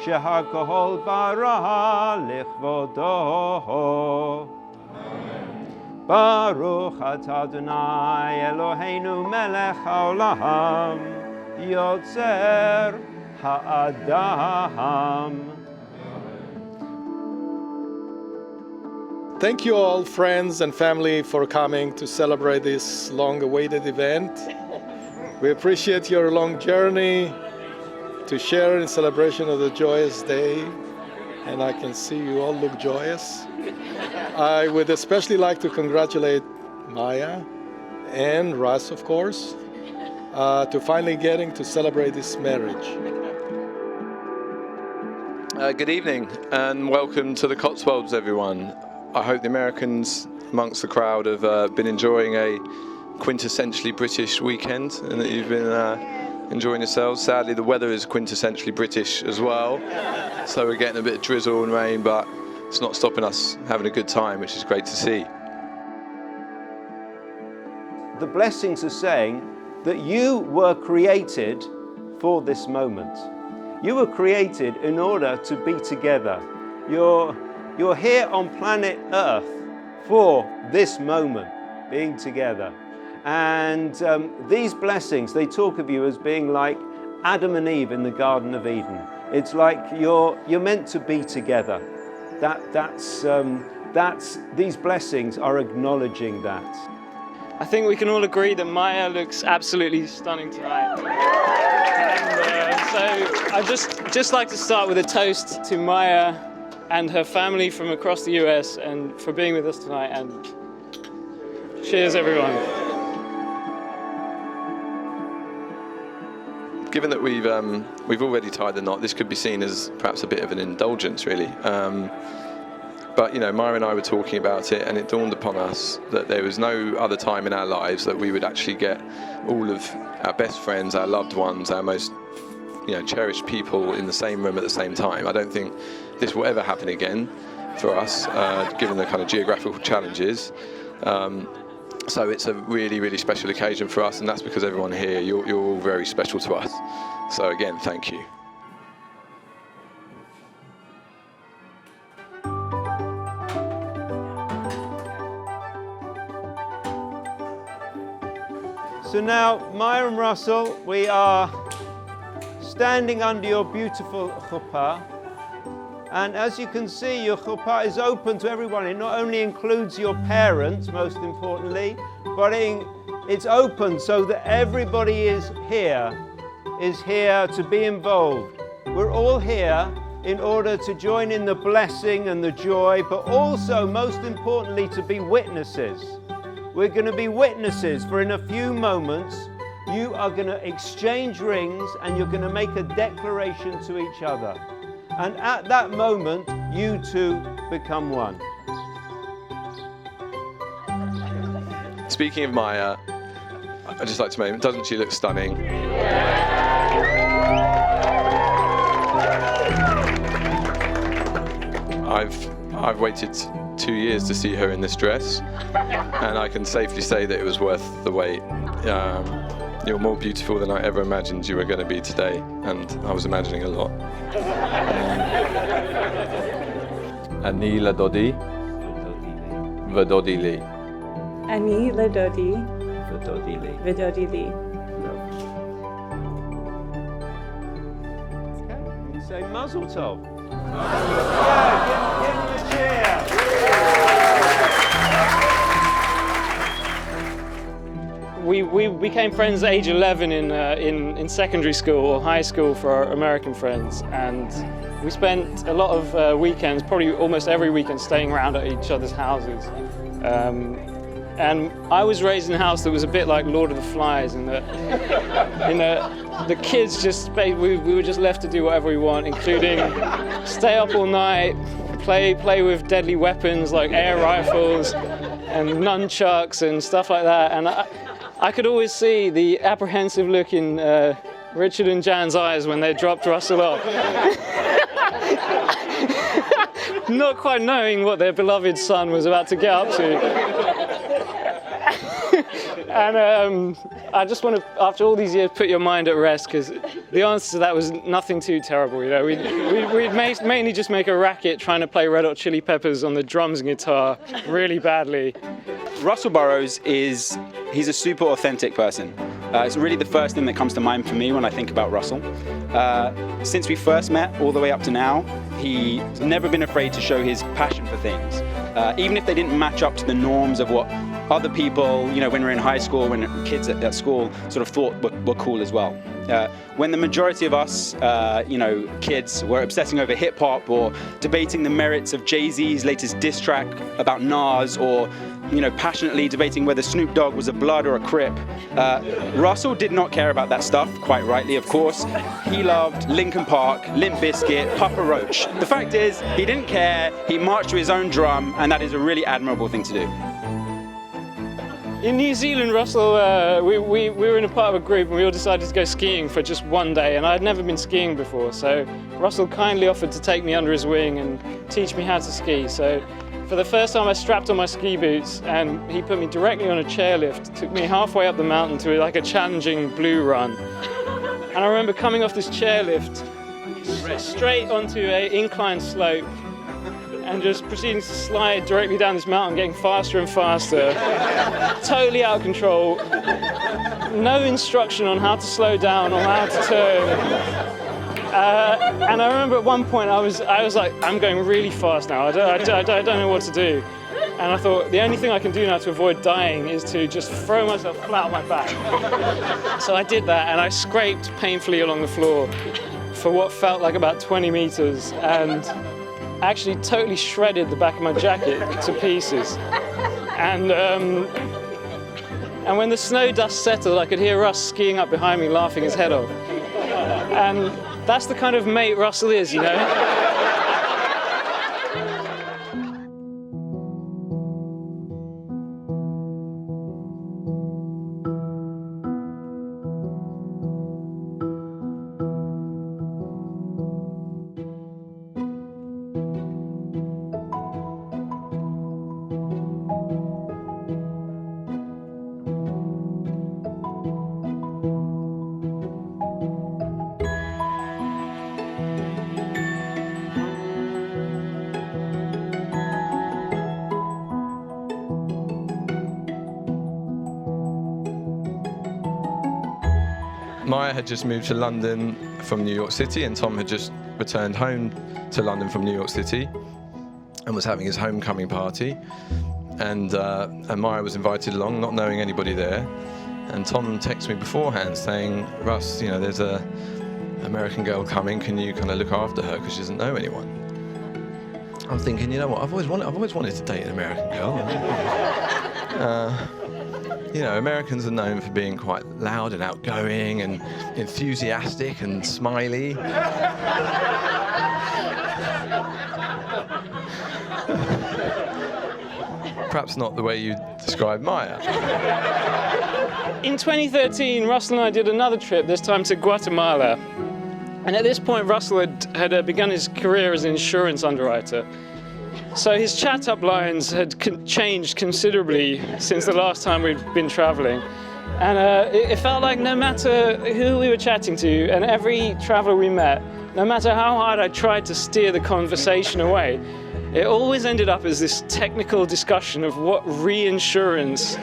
שהכל ברא לכבודו. ברוך אתה אדוני אלוהינו מלך העולם, יוצר האדם. Thank you all, friends and family, for coming to celebrate this long-awaited event. We appreciate your long journey to share in celebration of the joyous day, and I can see you all look joyous. I would especially like to congratulate Maya and Russ, of course, to finally getting to celebrate this marriage. Good evening and welcome to the Cotswolds, everyone. I hope the Americans amongst the crowd have been enjoying a quintessentially British weekend and that you've been enjoying yourselves. Sadly, the weather is quintessentially British as well, so we're getting a bit of drizzle and rain, but it's not stopping us having a good time, which is great to see. The blessings are saying that you were created for this moment. You were created in order to be together. You're here on planet Earth for this moment, being together. And these blessings, they talk of you as being like Adam and Eve in the Garden of Eden. It's like you're meant to be together. These blessings are acknowledging that. I think we can all agree that Maya looks absolutely stunning tonight. And, so I'd just like to start with a toast to Maya and her family from across the US and for being with us tonight, and cheers everyone. Given that we've already tied the knot, this could be seen as perhaps a bit of an indulgence, really. But you know, Maya and I were talking about it, and it dawned upon us that there was no other time in our lives that we would actually get all of our best friends, our loved ones, our most cherished people in the same room at the same time. I don't think this will ever happen again for us, given the kind of geographical challenges. So it's a really, really special occasion for us, and that's because everyone here, you're all very special to us. So again, thank you. So now, Maya and Russell, we are standing under your beautiful chuppah. And as you can see, your chuppah is open to everyone. It not only includes your parents, most importantly, but it's open so that everybody is here to be involved. We're all here in order to join in the blessing and the joy, but also, most importantly, to be witnesses. We're going to be witnesses, for in a few moments, you are going to exchange rings and you're going to make a declaration to each other. And at that moment, you two become one. Speaking of Maya, I'd just like to mention, doesn't she look stunning? I've waited 2 years to see her in this dress, and I can safely say that it was worth the wait. You're more beautiful than I ever imagined you were going to be today, and I was imagining a lot. אני לדודי ודודי לי. אני לדודי ודודי לי. ודודי לי. Say Mazel Tov. Yeah, give him a cheer. We became friends at age 11 in secondary school or high school for our American friends, and we spent a lot of weekends, probably almost every weekend, staying around at each other's houses. And I was raised in a house that was a bit like Lord of the Flies, in that the kids we were just left to do whatever we want, including stay up all night, play with deadly weapons like air rifles and nunchucks and stuff like that. And I could always see the apprehensive look in Richard and Jan's eyes when they dropped Russell off. Not quite knowing what their beloved son was about to get up to. And I just want to, after all these years, put your mind at rest, because the answer to that was nothing too terrible. You know, we'd mainly just make a racket trying to play Red Hot Chili Peppers on the drums and guitar really badly. Russell Burrows he's a super authentic person. It's really the first thing that comes to mind for me when I think about Russell. Since we first met all the way up to now, he's never been afraid to show his passion for things. Even if they didn't match up to the norms of what other people, you know, when we were in high school, when kids at school sort of thought were cool as well. When the majority of us, you know, kids were obsessing over hip hop or debating the merits of Jay-Z's latest diss track about Nas, or, you know, passionately debating whether Snoop Dogg was a Blood or a Crip, Russell did not care about that stuff, quite rightly, of course. He loved Linkin Park, Limp Bizkit, Papa Roach. The fact is, he didn't care, he marched to his own drum, and that is a really admirable thing to do. In New Zealand, Russell, we were in a part of a group and we all decided to go skiing for just one day, and I'd never been skiing before, so Russell kindly offered to take me under his wing and teach me how to ski. So for the first time I strapped on my ski boots and he put me directly on a chairlift, took me halfway up the mountain to like a challenging blue run. And I remember coming off this chairlift straight onto an inclined slope and just proceeding to slide directly down this mountain, getting faster and faster, totally out of control, no instruction on how to slow down or how to turn. And I remember at one point I was like, I'm going really fast now, I don't know what to do. And I thought, the only thing I can do now to avoid dying is to just throw myself flat on my back. So I did that, and I scraped painfully along the floor for what felt like about 20 meters, and actually totally shredded the back of my jacket to pieces. And when the snow dust settled, I could hear Russ skiing up behind me, laughing his head off. And that's the kind of mate Russell is, you know? Maya had just moved to London from New York City, and Tom had just returned home to London from New York City and was having his homecoming party. And Maya was invited along, not knowing anybody there. And Tom texted me beforehand saying, Russ, you know, there's a American girl coming, can you kind of look after her because she doesn't know anyone? I'm thinking, you know what, I've always wanted to date an American girl. You know, Americans are known for being quite loud and outgoing and enthusiastic and smiley. Perhaps not the way you describe Maya. In 2013, Russell and I did another trip, this time to Guatemala. And at this point, Russell had begun his career as an insurance underwriter. So his chat-up lines had changed considerably since the last time we'd been traveling. And it felt like no matter who we were chatting to, and every traveler we met, no matter how hard I tried to steer the conversation away, it always ended up as this technical discussion of what reinsurance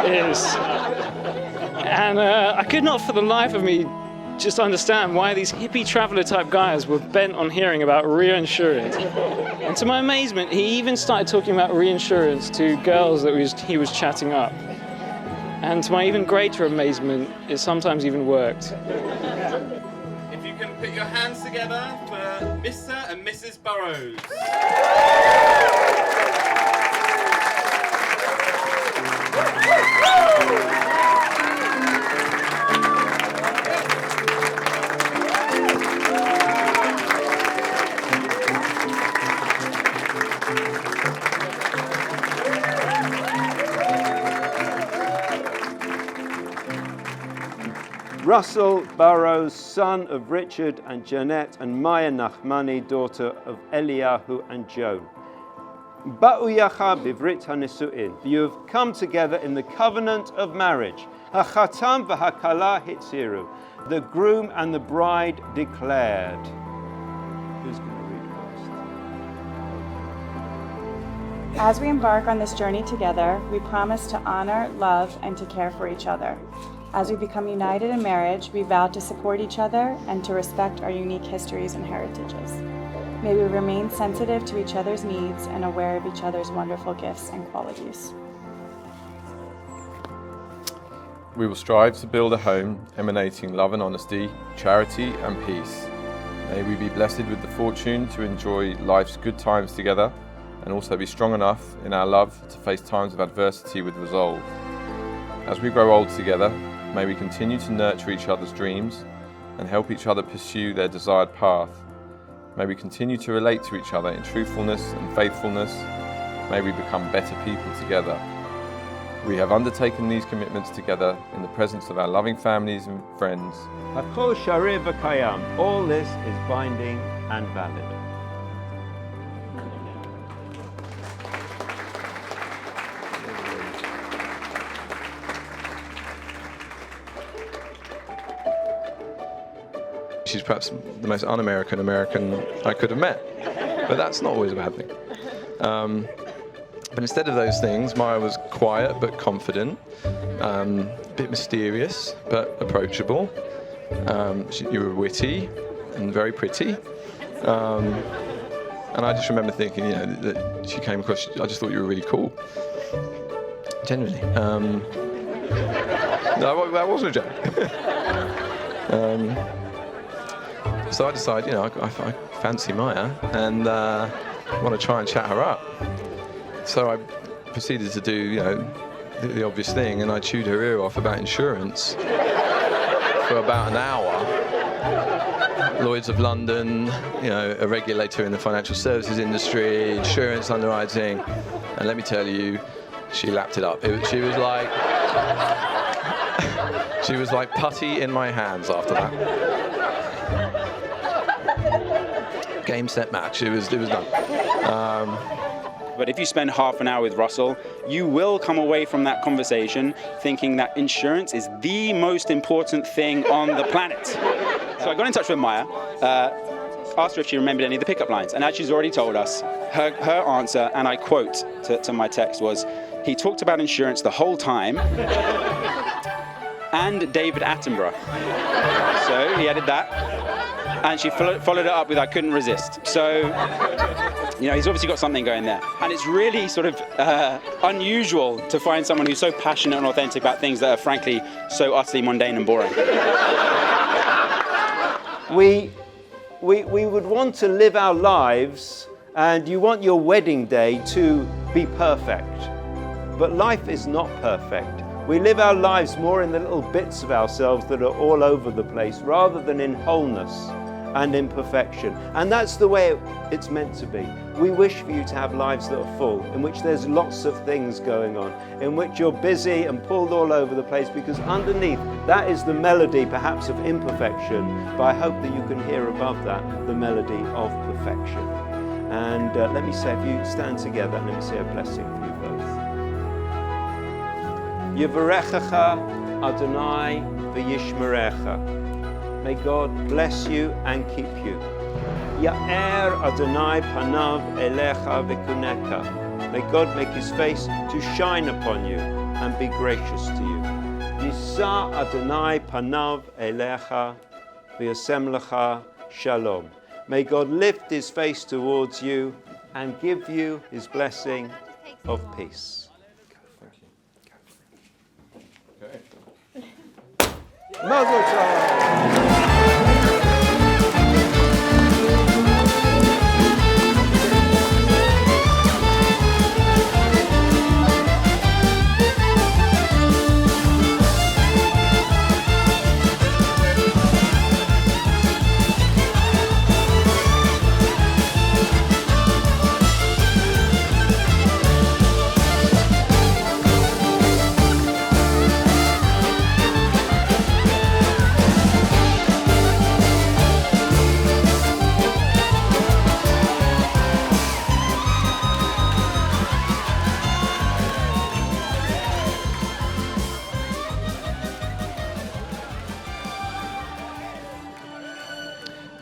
is. And I could not for the life of me just understand why these hippie traveler type guys were bent on hearing about reinsurance. And to my amazement, he even started talking about reinsurance to girls that he was chatting up. And to my even greater amazement, it sometimes even worked. If you can put your hands together for Mr. and Mrs. Burrows. Russell Burrows, son of Richard and Jeanette, and Maya Nachmani, daughter of Eliyahu and Joan. Ba'u yachad bivrit hanisu'in. You have come together in the covenant of marriage. Hachatam v'hakala hitziru. The groom and the bride declared. Who's going to read first? As we embark on this journey together, we promise to honor, love, and to care for each other. As we become united in marriage, we vow to support each other and to respect our unique histories and heritages. May we remain sensitive to each other's needs and aware of each other's wonderful gifts and qualities. We will strive to build a home emanating love and honesty, charity and peace. May we be blessed with the fortune to enjoy life's good times together and also be strong enough in our love to face times of adversity with resolve. As we grow old together, may we continue to nurture each other's dreams and help each other pursue their desired path. May we continue to relate to each other in truthfulness and faithfulness. May we become better people together. We have undertaken these commitments together in the presence of our loving families and friends. Hakol shareh v'kayam. All this is binding and valid. She's perhaps the most un-American American I could have met, but that's not always a bad thing. But instead of those things, Maya was quiet but confident, a bit mysterious but approachable. You were witty and very pretty, and I just remember thinking, that she came across. I just thought you were really cool, genuinely. No, that wasn't a joke. So I decided, I fancy Maya and want to try and chat her up. So I proceeded to do, the obvious thing, and I chewed her ear off about insurance for about an hour. Lloyd's of London, a regulator in the financial services industry, insurance underwriting, and let me tell you, she lapped it up. She was like putty in my hands after that. Game, set, match. It was done. But if you spend half an hour with Russell, you will come away from that conversation thinking that insurance is the most important thing on the planet. So I got in touch with Maya, asked her if she remembered any of the pickup lines, and as she's already told us, her answer, and I quote to my text, was, "He talked about insurance the whole time, and David Attenborough." So he added that. And she followed it up with, "I couldn't resist." So, he's obviously got something going there. And it's really sort of unusual to find someone who's so passionate and authentic about things that are frankly so utterly mundane and boring. We would want to live our lives, and you want your wedding day to be perfect. But life is not perfect. We live our lives more in the little bits of ourselves that are all over the place, rather than in wholeness and in perfection. And that's the way it's meant to be. We wish for you to have lives that are full, in which there's lots of things going on, in which you're busy and pulled all over the place, because underneath that is the melody perhaps of imperfection, but I hope that you can hear above that the melody of perfection. And let me say, if you stand together, let me say a blessing for you both. Yivarechecha Adonai v'yishmerecha. May God bless you and keep you. Ya'er Adonai panav elecha v'kuneka. May God make his face to shine upon you and be gracious to you. Yisa Adonai panav elecha v'yasem lecha shalom. May God lift his face towards you and give you his blessing of peace. Mazel tov!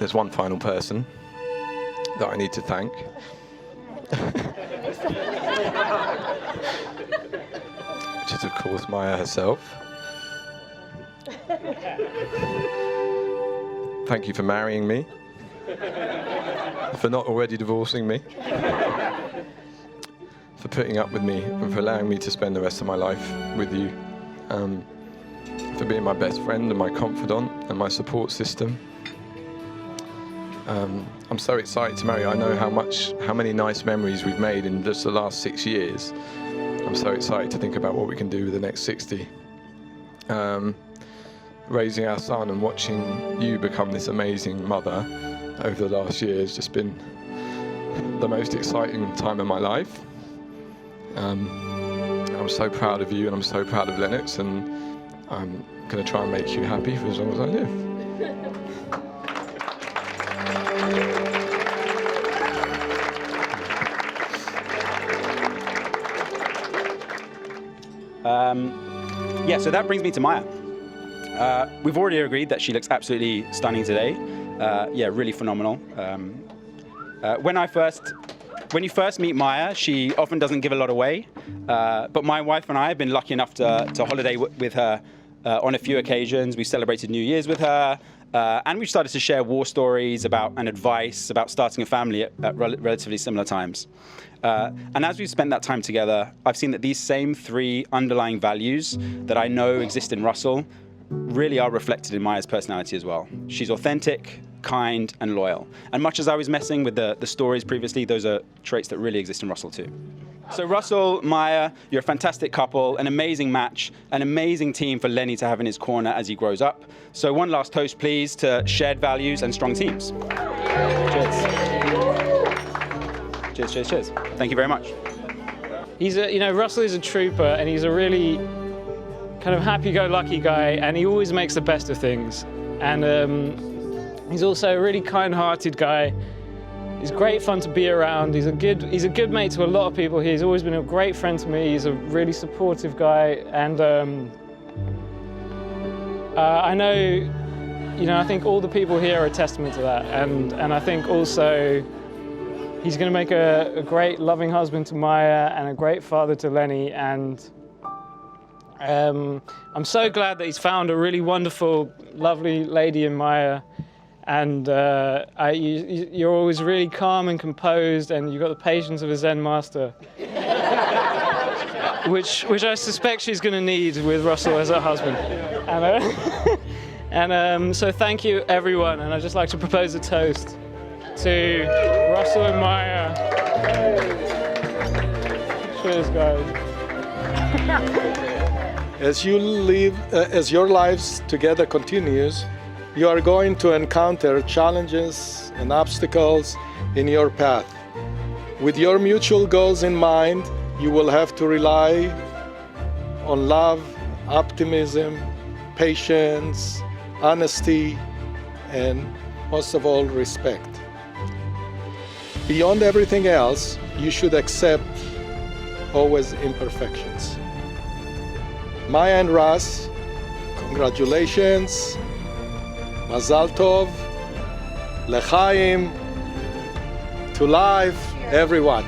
there's one final person that I need to thank. Which is, of course, Maya herself. Thank you for marrying me, for not already divorcing me, for putting up with me, and for allowing me to spend the rest of my life with you, for being my best friend and my confidant and my support system. I'm so excited to marry you. I know how many nice memories we've made in just the last 6 years. I'm so excited to think about what we can do with the next 60. Raising our son and watching you become this amazing mother over the last year has just been the most exciting time of my life. I'm so proud of you, and I'm so proud of Lennox, and I'm going to try and make you happy for as long as I live. Yeah, so that brings me to Maya. We've already agreed that she looks absolutely stunning today. Yeah, really phenomenal. When you first meet Maya, she often doesn't give a lot away. But my wife and I have been lucky enough to holiday with her on a few occasions. We celebrated New Year's with her. And we've started to share war stories and advice about starting a family at relatively similar times. And as we've spent that time together, I've seen that these same 3 underlying values that I know exist in Russell really are reflected in Maya's personality as well. She's authentic, kind, and loyal. And much as I was messing with the stories previously, those are traits that really exist in Russell too. So Russell, Maya, you're a fantastic couple, an amazing match, an amazing team for Lenny to have in his corner as he grows up. So one last toast, please, to shared values and strong teams. Cheers. Cheers, cheers, cheers. Thank you very much. Russell is a trooper, and he's a really kind of happy-go-lucky guy, and he always makes the best of things. And he's also a really kind-hearted guy. He's great fun to be around. He's a good mate to a lot of people here. He's always been a great friend to me. He's a really supportive guy, and I know, I think all the people here are a testament to that. And I think also he's going to make a great, loving husband to Maya and a great father to Lenny. And I'm so glad that he's found a really wonderful, lovely lady in Maya. And you're always really calm and composed, and you've got the patience of a Zen master, which I suspect she's going to need with Russell as her husband. And so thank you, everyone. And I'd just like to propose a toast to Russell and Maya. Cheers, guys. As your lives together continues, you are going to encounter challenges and obstacles in your path. With your mutual goals in mind, you will have to rely on love, optimism, patience, honesty, and most of all, respect. Beyond everything else, you should accept always imperfections. Maya and Russ, congratulations. Mazal Tov, L'chaim, to life, everyone.